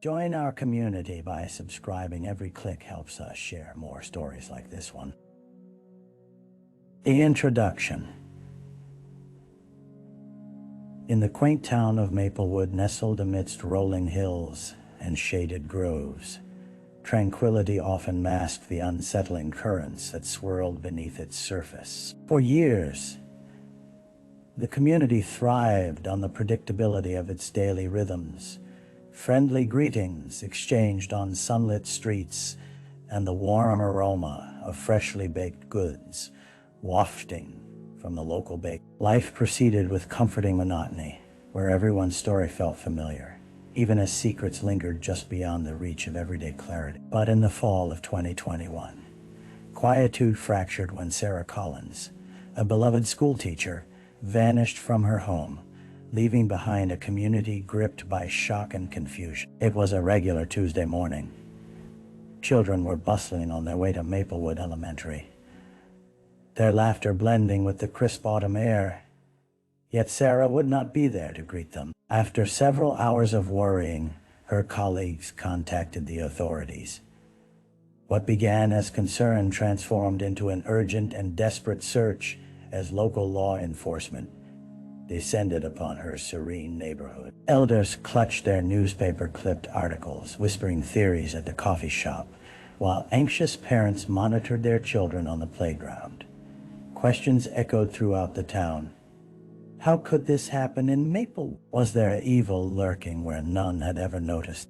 Join our community by subscribing. Every click helps us share more stories like this one. The introduction. In the quaint town of Maplewood, nestled amidst rolling hills and shaded groves, tranquility often masked the unsettling currents that swirled beneath its surface. For years, the community thrived on the predictability of its daily rhythms. Friendly greetings exchanged on sunlit streets, and the warm aroma of freshly baked goods wafting from the local bake. Life proceeded with comforting monotony, where everyone's story felt familiar, even as secrets lingered just beyond the reach of everyday clarity. But in the fall of 2021, quietude fractured when Sarah Collins, a beloved schoolteacher, vanished from her home, leaving behind a community gripped by shock and confusion. It was a regular Tuesday morning. Children were bustling on their way to Maplewood Elementary, their laughter blending with the crisp autumn air. Yet Sarah would not be there to greet them. After several hours of worrying, her colleagues contacted the authorities. What began as concern transformed into an urgent and desperate search as local law enforcement descended upon her serene neighborhood. Elders clutched their newspaper-clipped articles, whispering theories at the coffee shop, while anxious parents monitored their children on the playground. Questions echoed throughout the town. How could this happen in Maplewood? Was there evil lurking where none had ever noticed?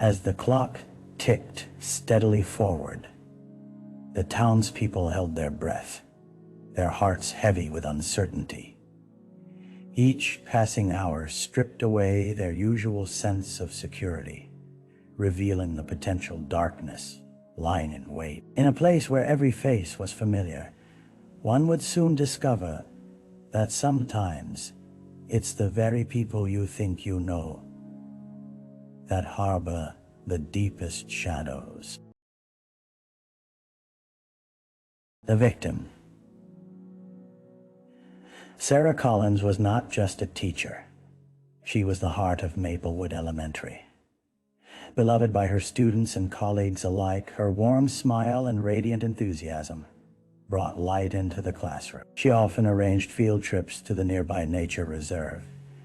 As the clock ticked steadily forward, the townspeople held their breath, their hearts heavy with uncertainty. Each passing hour stripped away their usual sense of security, revealing the potential darkness lying in wait. In a place where every face was familiar, one would soon discover that sometimes it's the very people you think you know that harbor the deepest shadows. The victim. Sarah Collins was not just a teacher. She was the heart of Maplewood Elementary. Beloved by her students and colleagues alike, her warm smile and radiant enthusiasm brought light into the classroom. She often arranged field trips to the nearby nature reserve,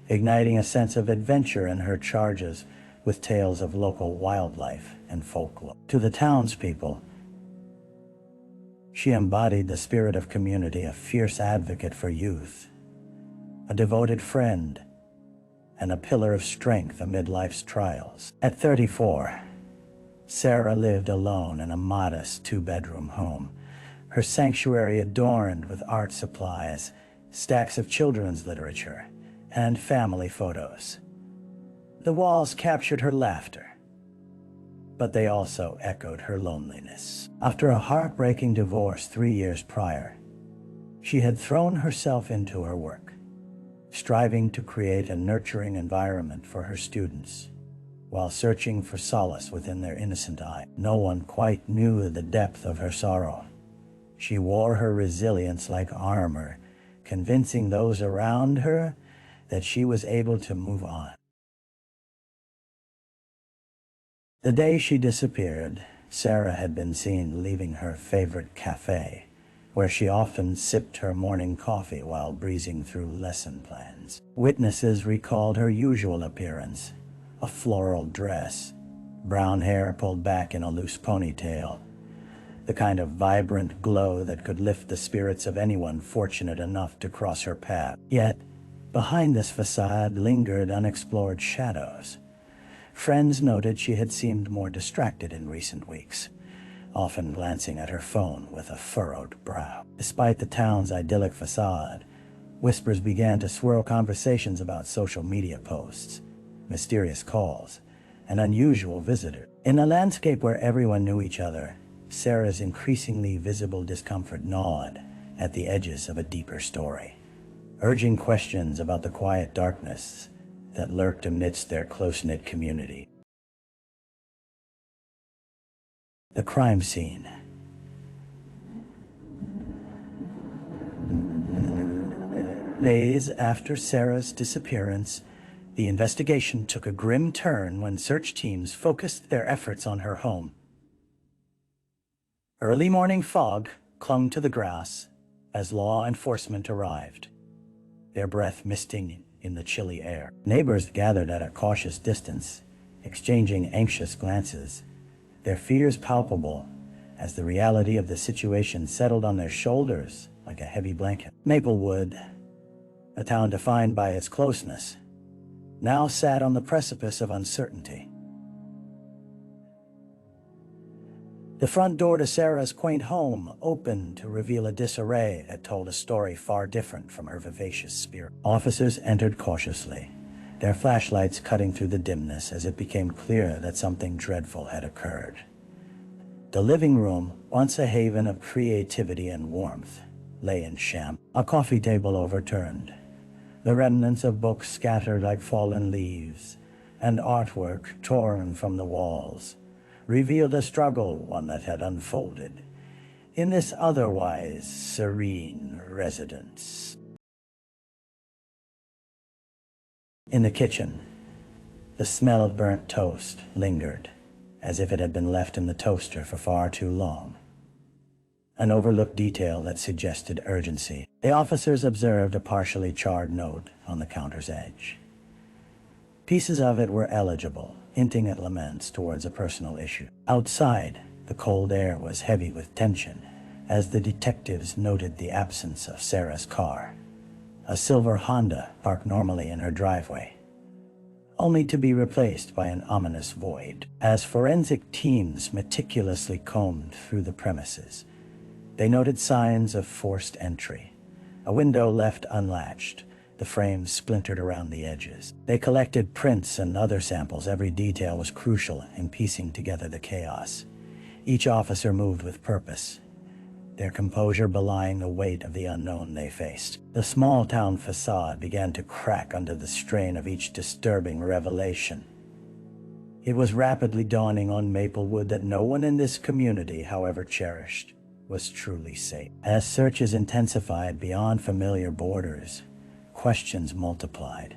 igniting a sense of adventure in her charges with tales of local wildlife and folklore. To the townspeople, she embodied the spirit of community, a fierce advocate for youth, a devoted friend, and a pillar of strength amid life's trials. At 34, Sarah lived alone in a modest two-bedroom home, her sanctuary adorned with art supplies, stacks of children's literature, and family photos. The walls captured her laughter, but they also echoed her loneliness. After a heartbreaking divorce 3 years prior, she had thrown herself into her work, striving to create a nurturing environment for her students, while searching for solace within their innocent eyes. No one quite knew the depth of her sorrow. She wore her resilience like armor, convincing those around her that she was able to move on. The day she disappeared, Sarah had been seen leaving her favorite cafe, where she often sipped her morning coffee while breezing through lesson plans. Witnesses recalled her usual appearance: a floral dress, brown hair pulled back in a loose ponytail, the kind of vibrant glow that could lift the spirits of anyone fortunate enough to cross her path. Yet, behind this facade lingered unexplored shadows. Friends noted she had seemed more distracted in recent weeks, often glancing at her phone with a furrowed brow. Despite the town's idyllic facade, whispers began to swirl conversations about social media posts, mysterious calls, and unusual visitors. In a landscape where everyone knew each other, Sarah's increasingly visible discomfort gnawed at the edges of a deeper story, urging questions about the quiet darkness that lurked amidst their close-knit community. The crime scene. Days after Sarah's disappearance, The investigation took a grim turn when search teams focused their efforts on her home. Early morning fog clung to the grass as law enforcement arrived, their breath misting in the chilly air. Neighbors gathered at a cautious distance, exchanging anxious glances, their fears palpable as the reality of the situation settled on their shoulders like a heavy blanket. Maplewood, a town defined by its closeness, now sat on the precipice of uncertainty. The front door to Sarah's quaint home opened to reveal a disarray that told a story far different from her vivacious spirit. Officers entered cautiously, their flashlights cutting through the dimness as it became clear that something dreadful had occurred. The living room, once a haven of creativity and warmth, lay in shambles. A coffee table overturned, the remnants of books scattered like fallen leaves, and artwork torn from the walls, revealed a struggle, one that had unfolded in this otherwise serene residence. In the kitchen, the smell of burnt toast lingered, as if it had been left in the toaster for far too long. An overlooked detail that suggested urgency. The officers observed a partially charred note on the counter's edge. Pieces of it were illegible, hinting at laments towards a personal issue. Outside, the cold air was heavy with tension as the detectives noted the absence of Sarah's car, a silver Honda parked normally in her driveway, only to be replaced by an ominous void. As forensic teams meticulously combed through the premises, they noted signs of forced entry, a window left unlatched, the frames splintered around the edges. They collected prints and other samples. Every detail was crucial in piecing together the chaos. Each officer moved with purpose, their composure belying the weight of the unknown they faced. The small-town facade began to crack under the strain of each disturbing revelation. It was rapidly dawning on Maplewood that no one in this community, however cherished, was truly safe. As searches intensified beyond familiar borders, questions multiplied,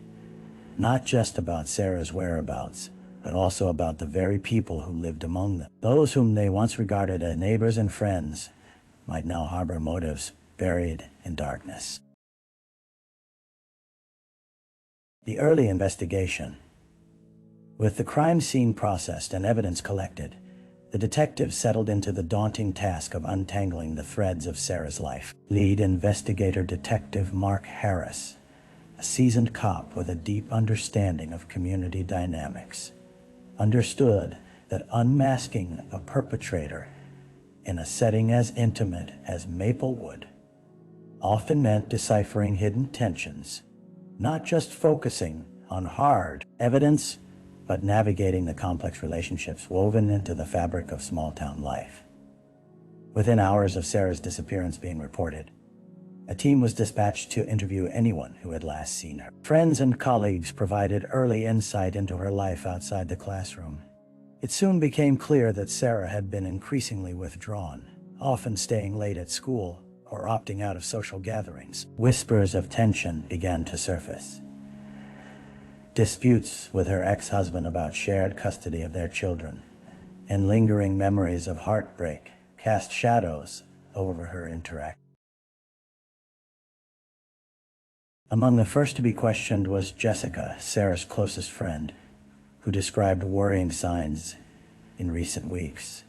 not just about Sarah's whereabouts, but also about the very people who lived among them. Those whom they once regarded as neighbors and friends might now harbor motives buried in darkness. The early investigation. With the crime scene processed and evidence collected, the detectives settled into the daunting task of untangling the threads of Sarah's life. Lead investigator Detective Mark Harris, a seasoned cop with a deep understanding of community dynamics, understood that unmasking a perpetrator in a setting as intimate as Maplewood often meant deciphering hidden tensions, not just focusing on hard evidence, but navigating the complex relationships woven into the fabric of small-town life. Within hours of Sarah's disappearance being reported, a team was dispatched to interview anyone who had last seen her. Friends and colleagues provided early insight into her life outside the classroom. It soon became clear that Sarah had been increasingly withdrawn, often staying late at school or opting out of social gatherings. Whispers of tension began to surface. Disputes with her ex-husband about shared custody of their children, and lingering memories of heartbreak cast shadows over her interaction. Among the first to be questioned was Jessica, Sarah's closest friend, who described worrying signs in recent weeks.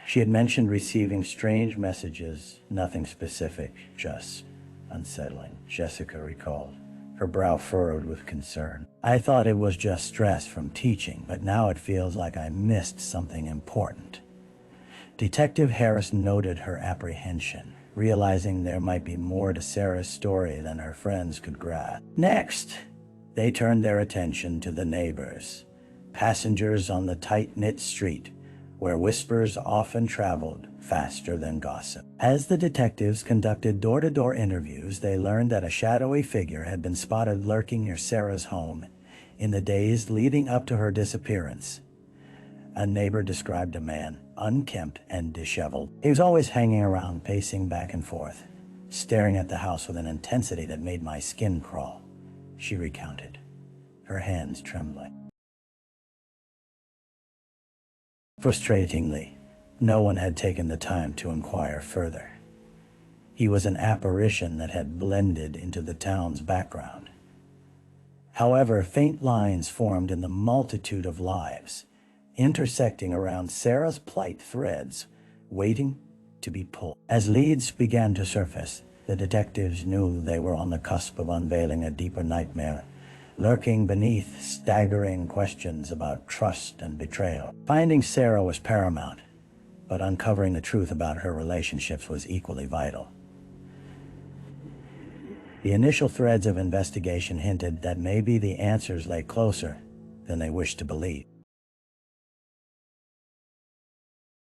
She had mentioned receiving strange messages, nothing specific, just unsettling, Jessica recalled, her brow furrowed with concern. I thought it was just stress from teaching, but now it feels like I missed something important. Detective Harris noted her apprehension, realizing there might be more to Sarah's story than her friends could grasp. Next, they turned their attention to the neighbors, passengers on the tight-knit street, where whispers often traveled faster than gossip. As the detectives conducted door-to-door interviews, they learned that a shadowy figure had been spotted lurking near Sarah's home in the days leading up to her disappearance. A neighbor described a man, unkempt and disheveled. He was always hanging around, pacing back and forth, staring at the house with an intensity that made my skin crawl, she recounted. her hands trembling. Frustratingly, no one had taken the time to inquire further. He was an apparition that had blended into the town's background. However, faint lines formed in the multitude of lives, intersecting around Sarah's plight threads, waiting to be pulled. As leads began to surface, the detectives knew they were on the cusp of unveiling a deeper nightmare, lurking beneath staggering questions about trust and betrayal. Finding Sarah was paramount, but uncovering the truth about her relationships was equally vital. The initial threads of investigation hinted that maybe the answers lay closer than they wished to believe.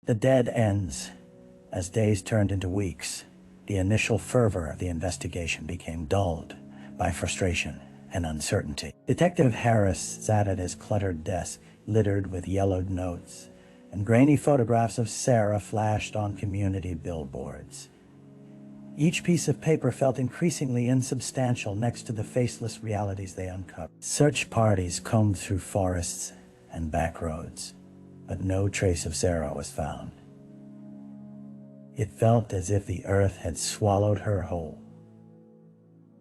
The dead ends. As days turned into weeks, the initial fervor of the investigation became dulled by frustration and uncertainty. Detective Harris sat at his cluttered desk, littered with yellowed notes, and grainy photographs of Sarah flashed on community billboards. Each piece of paper felt increasingly insubstantial next to the faceless realities they uncovered. Search parties combed through forests and back roads, but no trace of Sarah was found. It felt as if the earth had swallowed her whole.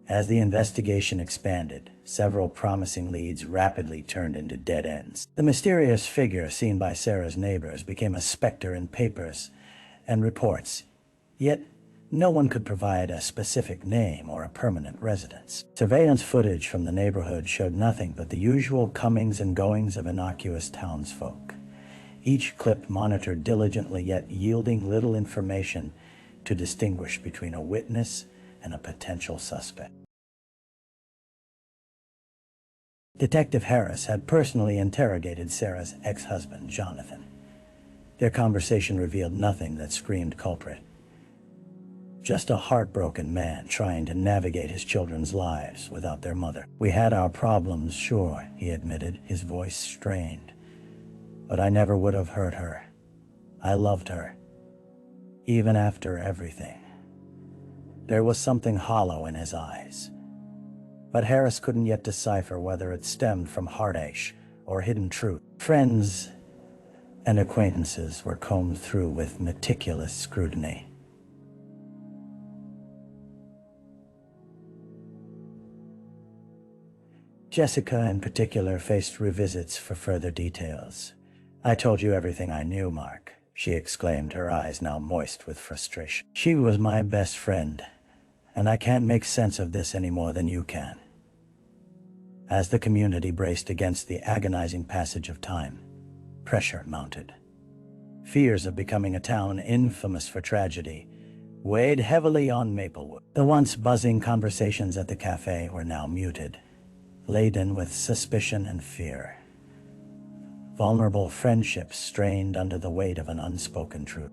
As the investigation expanded, several promising leads rapidly turned into dead ends. The mysterious figure seen by Sarah's neighbors became a specter in papers and reports, yet no one could provide a specific name or a permanent residence. Surveillance footage from the neighborhood showed nothing but the usual comings and goings of innocuous townsfolk, each clip monitored diligently yet yielding little information to distinguish between a witness and a potential suspect. Detective Harris had personally interrogated Sarah's ex-husband, Jonathan. Their conversation revealed nothing that screamed culprit. Just a heartbroken man trying to navigate his children's lives without their mother. "We had our problems, sure," he admitted, his voice strained. "But I never would have hurt her. I loved her, even after everything." There was something hollow in his eyes, but Harris couldn't yet decipher whether it stemmed from heartache or hidden truth. Friends and acquaintances were combed through with meticulous scrutiny. Jessica, in particular, faced revisits for further details. "I told you everything I knew, Mark," she exclaimed, her eyes now moist with frustration. "She was my best friend, and I can't make sense of this any more than you can." As the community braced against the agonizing passage of time, pressure mounted. Fears of becoming a town infamous for tragedy weighed heavily on Maplewood. The once buzzing conversations at the cafe were now muted, laden with suspicion and fear. Vulnerable friendships strained under the weight of an unspoken truth.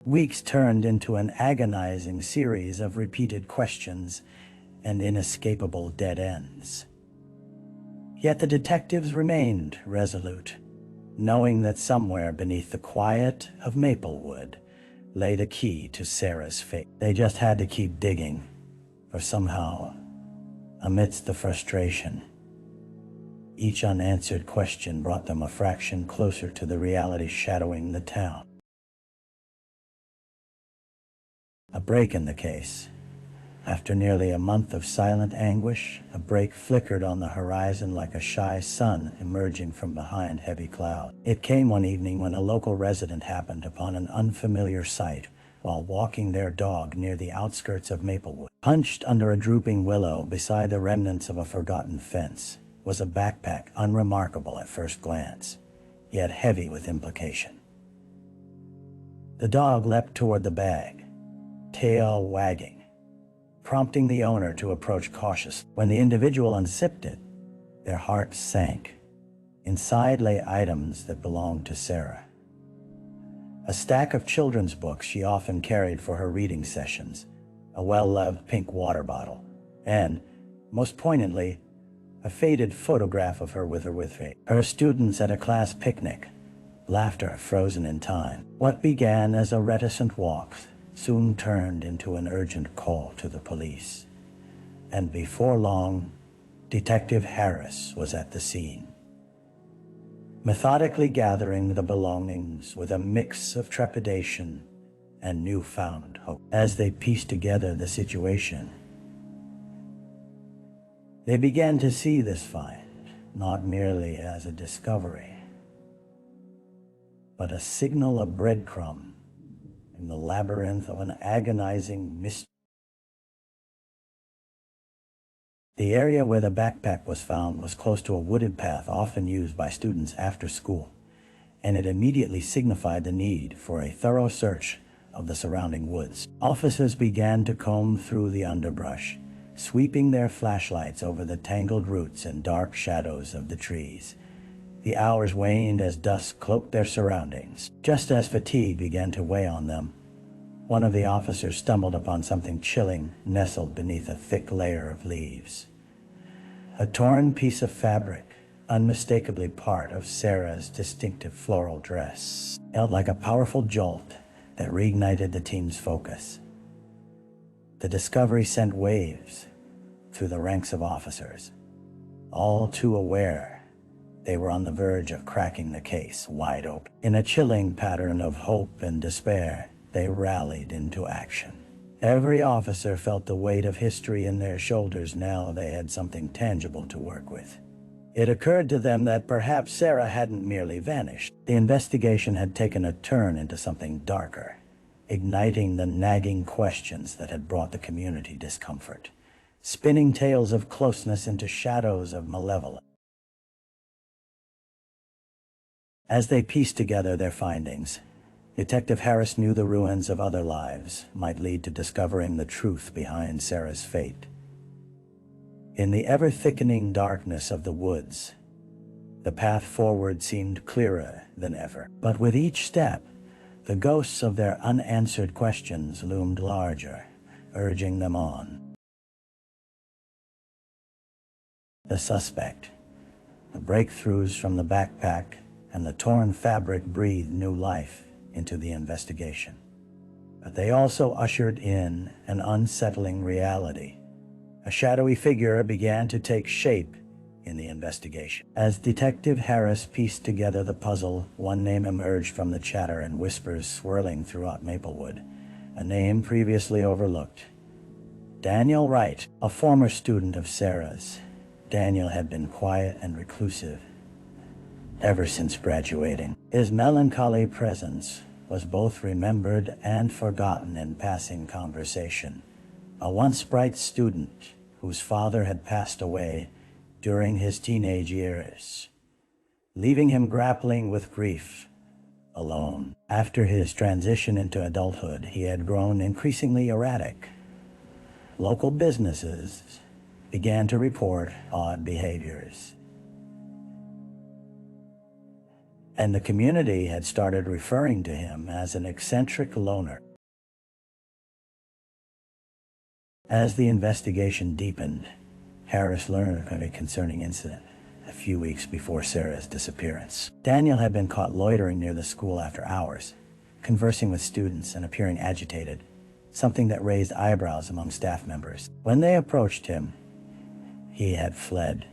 Weeks turned into an agonizing series of repeated questions and inescapable dead ends. Yet the detectives remained resolute, knowing that somewhere beneath the quiet of Maplewood lay the key to Sarah's fate. They just had to keep digging, for somehow, amidst the frustration, each unanswered question brought them a fraction closer to the reality shadowing the town. A break in the case. After nearly a month of silent anguish, a break flickered on the horizon like a shy sun emerging from behind heavy clouds. It came one evening when a local resident happened upon an unfamiliar sight while walking their dog near the outskirts of Maplewood. Hunched under a drooping willow beside the remnants of a forgotten fence was a backpack unremarkable at first glance, yet heavy with implication. The dog leapt toward the bag, tail wagging, prompting the owner to approach cautiously. When the individual unzipped it, their hearts sank. Inside lay items that belonged to Sarah. A stack of children's books she often carried for her reading sessions, a well-loved pink water bottle, and, most poignantly, a faded photograph of her with her students at a class picnic, laughter frozen in time. What began as a reticent walk soon turned into an urgent call to the police. And before long, Detective Harris was at the scene, methodically gathering the belongings with a mix of trepidation and newfound hope. As they pieced together the situation, they began to see this find not merely as a discovery, but a signal of breadcrumb in the labyrinth of an agonizing mystery. The area where the backpack was found was close to a wooded path often used by students after school, and it immediately signified the need for a thorough search of the surrounding woods. Officers began to comb through the underbrush, sweeping their flashlights over the tangled roots and dark shadows of the trees. The hours waned as dusk cloaked their surroundings. Just as fatigue began to weigh on them, one of the officers stumbled upon something chilling nestled beneath a thick layer of leaves. A torn piece of fabric, unmistakably part of Sarah's distinctive floral dress, felt like a powerful jolt that reignited the team's focus. The discovery sent waves through the ranks of officers, all too aware they were on the verge of cracking the case wide open. In a chilling pattern of hope and despair, they rallied into action. Every officer felt the weight of history in their shoulders now they had something tangible to work with. It occurred to them that perhaps Sarah hadn't merely vanished. The investigation had taken a turn into something darker, igniting the nagging questions that had brought the community discomfort, spinning tales of closeness into shadows of malevolence. As they pieced together their findings, Detective Harris knew the ruins of other lives might lead to discovering the truth behind Sarah's fate. In the ever-thickening darkness of the woods, the path forward seemed clearer than ever. But with each step, the ghosts of their unanswered questions loomed larger, urging them on. The suspect, the breakthroughs from the backpack, and the torn fabric breathed new life into the investigation. But they also ushered in an unsettling reality. A shadowy figure began to take shape in the investigation. As Detective Harris pieced together the puzzle, one name emerged from the chatter and whispers swirling throughout Maplewood, a name previously overlooked. Daniel Wright, a former student of Sarah's. Daniel had been quiet and reclusive ever since graduating. His melancholy presence was both remembered and forgotten in passing conversation. A once bright student whose father had passed away during his teenage years, leaving him grappling with grief alone. After his transition into adulthood, he had grown increasingly erratic. Local businesses began to report odd behaviors, and the community had started referring to him as an eccentric loner. As the investigation deepened, Harris learned of a concerning incident a few weeks before Sarah's disappearance. Daniel had been caught loitering near the school after hours, conversing with students and appearing agitated, something that raised eyebrows among staff members. When they approached him, he had fled,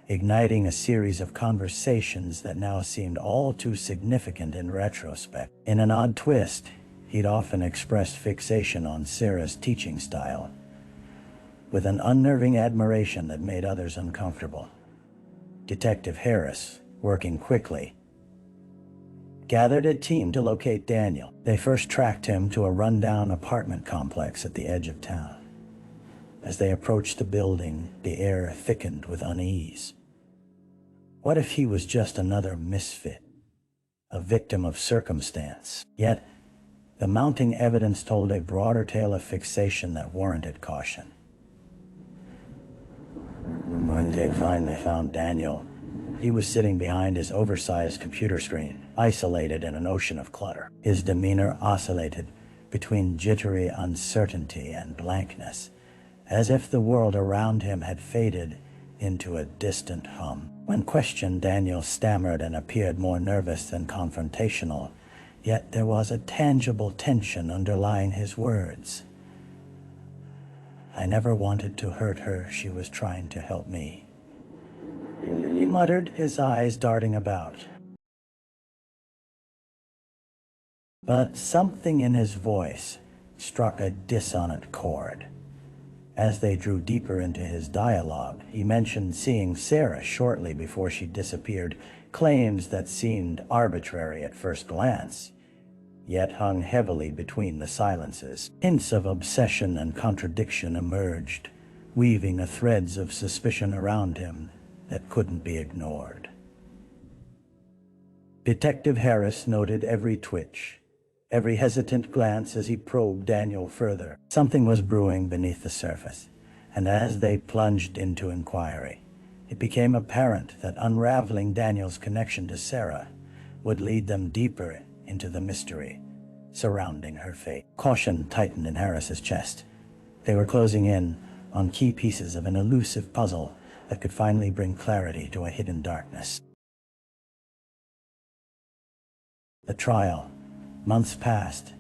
igniting a series of conversations that now seemed all too significant in retrospect. In an odd twist, he'd often expressed fixation on Sarah's teaching style, with an unnerving admiration that made others uncomfortable. Detective Harris, working quickly, gathered a team to locate Daniel. They first tracked him to a rundown apartment complex at the edge of town. As they approached the building, the air thickened with unease. What if he was just another misfit, a victim of circumstance? Yet, the mounting evidence told a broader tale of fixation that warranted caution. When they finally found Daniel, he was sitting behind his oversized computer screen, isolated in an ocean of clutter. His demeanor oscillated between jittery uncertainty and blankness, as if the world around him had faded into a distant hum. When questioned, Daniel stammered and appeared more nervous than confrontational, yet there was a tangible tension underlying his words. I never wanted to hurt her. She was trying to help me," he muttered, his eyes darting about. But something in his voice struck a dissonant chord. As they drew deeper into his dialogue, he mentioned seeing Sarah shortly before she disappeared, claims that seemed arbitrary at first glance, yet hung heavily between the silences. Hints of obsession and contradiction emerged, weaving a threads of suspicion around him that couldn't be ignored. Detective Harris noted every twitch, every hesitant glance as he probed Daniel further. Something was brewing beneath the surface, and as they plunged into inquiry, it became apparent that unraveling Daniel's connection to Sarah would lead them deeper into the mystery surrounding her fate. Caution tightened in Harris's chest. They were closing in on key pieces of an elusive puzzle that could finally bring clarity to a hidden darkness. The trial. Months passed,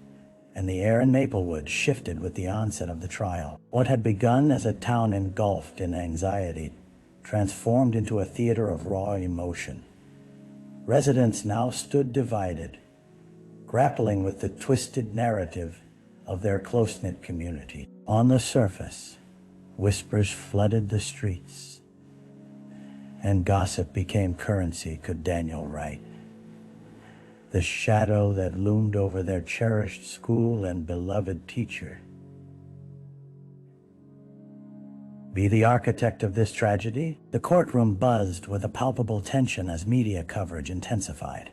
and the air in Maplewood shifted with the onset of the trial. What had begun as a town engulfed in anxiety transformed into a theater of raw emotion. Residents now stood divided, grappling with the twisted narrative of their close-knit community. On the surface, whispers flooded the streets, and gossip became currency. Could Daniel write? The shadow that loomed over their cherished school and beloved teacher be the architect of this tragedy? The courtroom buzzed with a palpable tension as media coverage intensified.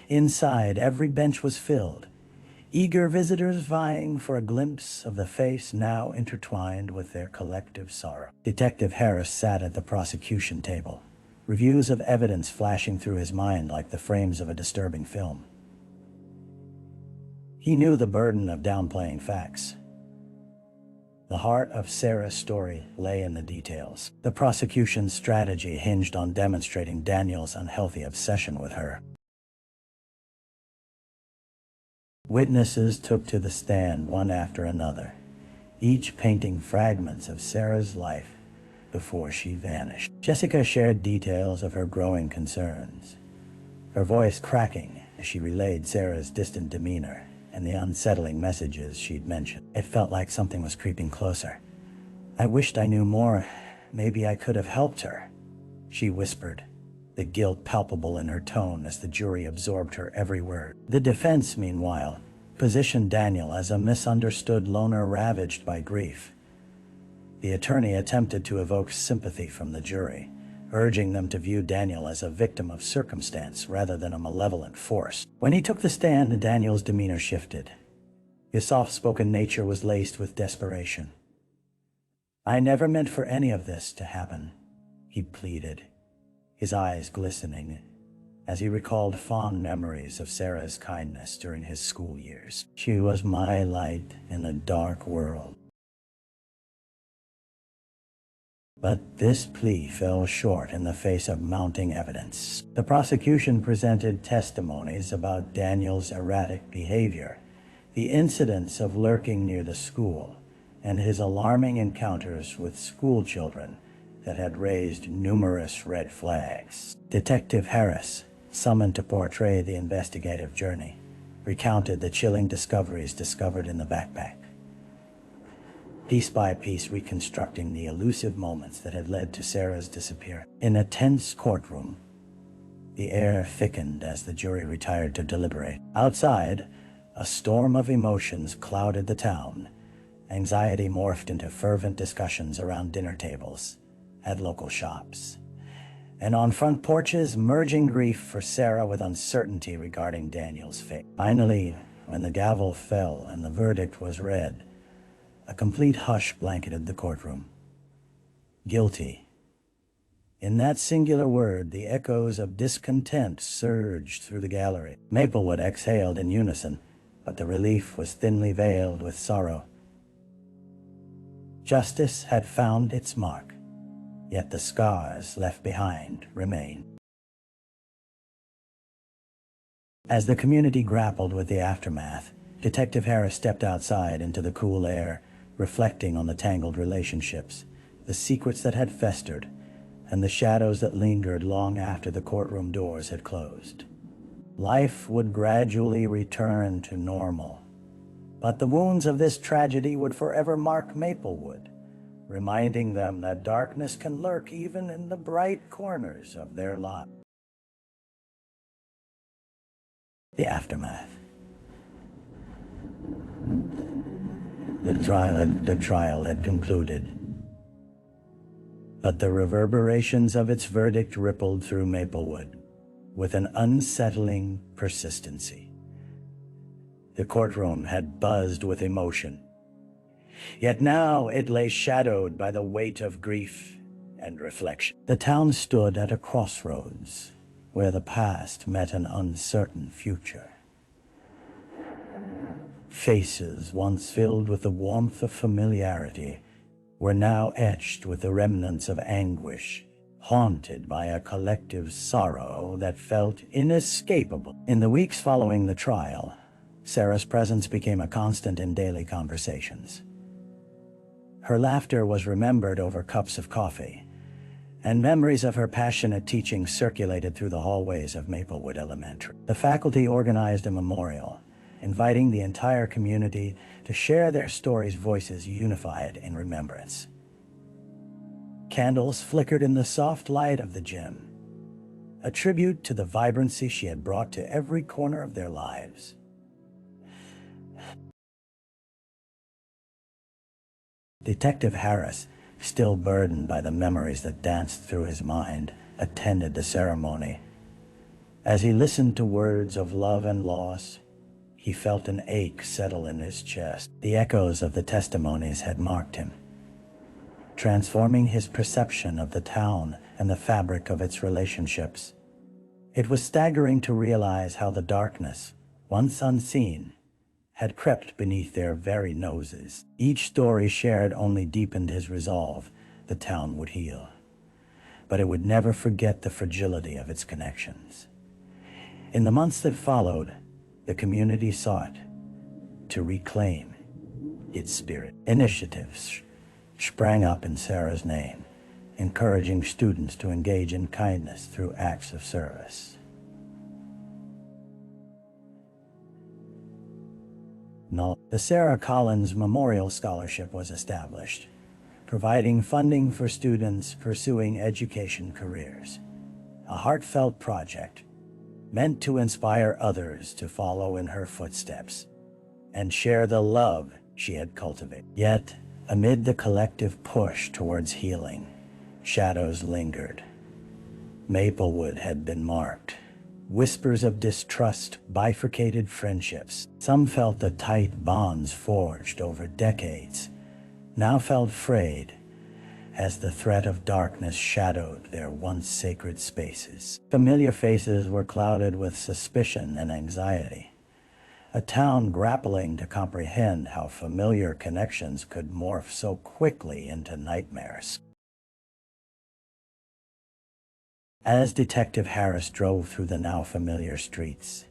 Inside, every bench was filled, eager visitors vying for a glimpse of the face now intertwined with their collective sorrow. Detective Harris sat at the prosecution table, reviews of evidence flashing through his mind like the frames of a disturbing film. He knew the burden of downplaying facts. The heart of Sarah's story lay in the details. The prosecution's strategy hinged on demonstrating Daniel's unhealthy obsession with her. Witnesses took to the stand one after another, each painting fragments of Sarah's life before she vanished. Jessica shared details of her growing concerns, her voice cracking as she relayed Sarah's distant demeanor and the unsettling messages she'd mentioned. It felt like something was creeping closer. "I wished I knew more. Maybe I could have helped her," she whispered, the guilt palpable in her tone as the jury absorbed her every word. The defense, meanwhile, positioned Daniel as a misunderstood loner ravaged by grief. The attorney attempted to evoke sympathy from the jury, urging them to view Daniel as a victim of circumstance rather than a malevolent force. When he took the stand, Daniel's demeanor shifted. His soft-spoken nature was laced with desperation. "I never meant for any of this to happen," he pleaded, his eyes glistening as he recalled fond memories of Sarah's kindness during his school years. "She was my light in a dark world." But this plea fell short in the face of mounting evidence. The prosecution presented testimonies about Daniel's erratic behavior, the incidents of lurking near the school, and his alarming encounters with school children that had raised numerous red flags. Detective Harris, summoned to portray the investigative journey, recounted the chilling discoveries discovered in the backpack, piece by piece reconstructing the elusive moments that had led to Sarah's disappearance. In a tense courtroom, the air thickened as the jury retired to deliberate. Outside, a storm of emotions clouded the town. Anxiety morphed into fervent discussions around dinner tables, at local shops, and on front porches, merging grief for Sarah with uncertainty regarding Daniel's fate. Finally, when the gavel fell and the verdict was read, a complete hush blanketed the courtroom. Guilty. In that singular word, the echoes of discontent surged through the gallery. Maplewood exhaled in unison, but the relief was thinly veiled with sorrow. Justice had found its mark, yet the scars left behind remained. As the community grappled with the aftermath, Detective Harris stepped outside into the cool air, reflecting on the tangled relationships, the secrets that had festered, and the shadows that lingered long after the courtroom doors had closed. Life would gradually return to normal, but the wounds of this tragedy would forever mark Maplewood, reminding them that darkness can lurk even in the bright corners of their lives. The aftermath. The trial had concluded, but the reverberations of its verdict rippled through Maplewood with an unsettling persistency. The courtroom had buzzed with emotion, yet now it lay shadowed by the weight of grief and reflection. The town stood at a crossroads where the past met an uncertain future. Faces once filled with the warmth of familiarity were now etched with the remnants of anguish, haunted by a collective sorrow that felt inescapable. In the weeks following the trial, Sarah's presence became a constant in daily conversations. Her laughter was remembered over cups of coffee, and memories of her passionate teaching circulated through the hallways of Maplewood Elementary. The faculty organized a memorial, inviting the entire community to share their stories, voices unified in remembrance. Candles flickered in the soft light of the gym, a tribute to the vibrancy she had brought to every corner of their lives. Detective Harris, still burdened by the memories that danced through his mind, attended the ceremony. As he listened to words of love and loss, he felt an ache settle in his chest. The echoes of the testimonies had marked him, transforming his perception of the town and the fabric of its relationships. It was staggering to realize how the darkness, once unseen, had crept beneath their very noses. Each story shared only deepened his resolve. The town would heal, but it would never forget the fragility of its connections. In the months that followed, the community sought to reclaim its spirit. Initiatives sprang up in Sarah's name, encouraging students to engage in kindness through acts of service. The Sarah Collins Memorial Scholarship was established, providing funding for students pursuing education careers. A heartfelt project meant to inspire others to follow in her footsteps and share the love she had cultivated. Yet, amid the collective push towards healing, shadows lingered. Maplewood had been marked. Whispers of distrust bifurcated friendships. Some felt the tight bonds forged over decades now felt frayed as the threat of darkness shadowed their once sacred spaces. Familiar faces were clouded with suspicion and anxiety, a town grappling to comprehend how familiar connections could morph so quickly into nightmares. As Detective Harris drove through the now familiar streets,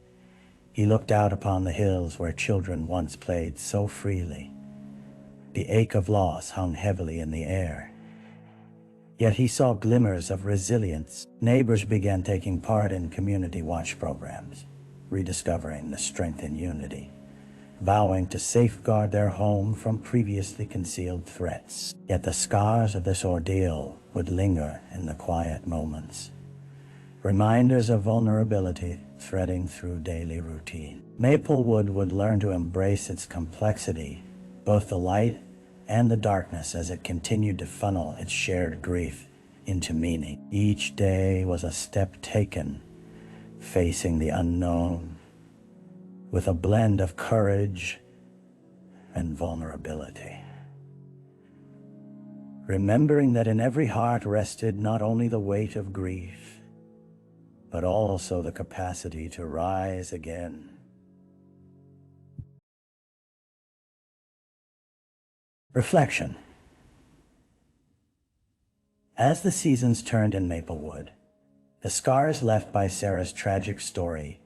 he looked out upon the hills where children once played so freely. The ache of loss hung heavily in the air. Yet he saw glimmers of resilience. Neighbors began taking part in community watch programs, rediscovering the strength in unity, vowing to safeguard their home from previously concealed threats. Yet the scars of this ordeal would linger in the quiet moments, reminders of vulnerability threading through daily routine. Maplewood would learn to embrace its complexity, both the light and the darkness, as it continued to funnel its shared grief into meaning. Each day was a step taken, facing the unknown with a blend of courage and vulnerability, remembering that in every heart rested not only the weight of grief, but also the capacity to rise again. Reflection. As the seasons turned in Maplewood, the scars left by Sarah's tragic story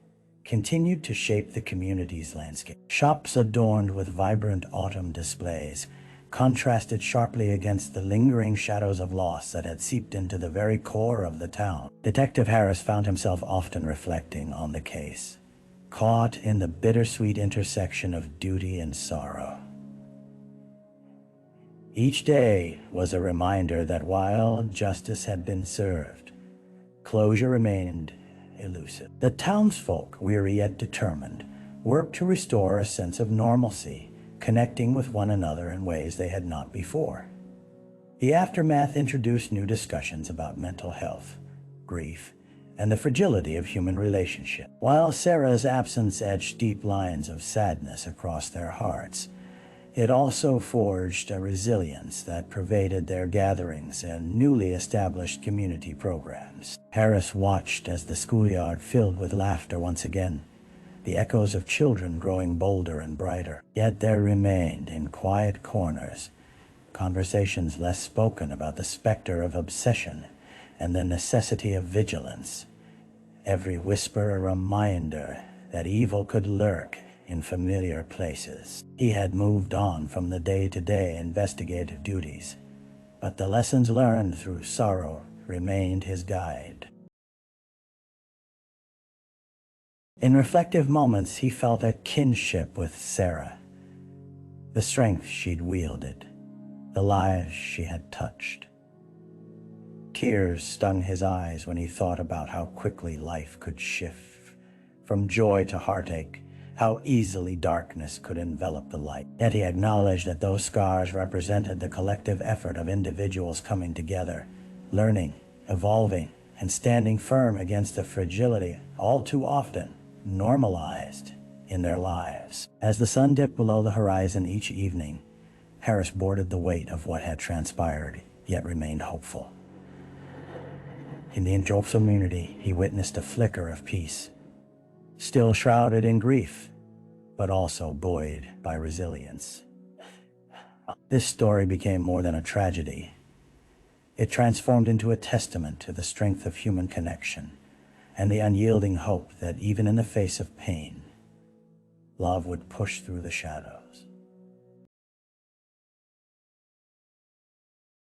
continued to shape the community's landscape. Shops adorned with vibrant autumn displays, contrasted sharply against the lingering shadows of loss that had seeped into the very core of the town. Detective Harris found himself often reflecting on the case, caught in the bittersweet intersection of duty and sorrow. Each day was a reminder that while justice had been served, closure remained elusive. The townsfolk, weary yet determined, worked to restore a sense of normalcy, connecting with one another in ways they had not before. The aftermath introduced new discussions about mental health, grief, and the fragility of human relationships. While Sarah's absence etched deep lines of sadness across their hearts, it also forged a resilience that pervaded their gatherings and newly established community programs. Harris watched as the schoolyard filled with laughter once again, the echoes of children growing bolder and brighter. Yet there remained, in quiet corners, conversations less spoken about the specter of obsession and the necessity of vigilance. Every whisper a reminder that evil could lurk in familiar places. He had moved on from the day-to-day investigative duties, but the lessons learned through sorrow remained his guide. In reflective moments, he felt a kinship with Sarah, the strength she'd wielded, the lives she had touched. Tears stung his eyes when he thought about how quickly life could shift from joy to heartache, how easily darkness could envelop the light. Yet he acknowledged that those scars represented the collective effort of individuals coming together, learning, evolving, and standing firm against the fragility all too often normalized in their lives. As the sun dipped below the horizon each evening, Harris boarded the weight of what had transpired, yet remained hopeful. In the Injop community, he witnessed a flicker of peace, still shrouded in grief, but also buoyed by resilience. This story became more than a tragedy. It transformed into a testament to the strength of human connection and the unyielding hope that even in the face of pain, love would push through the shadows.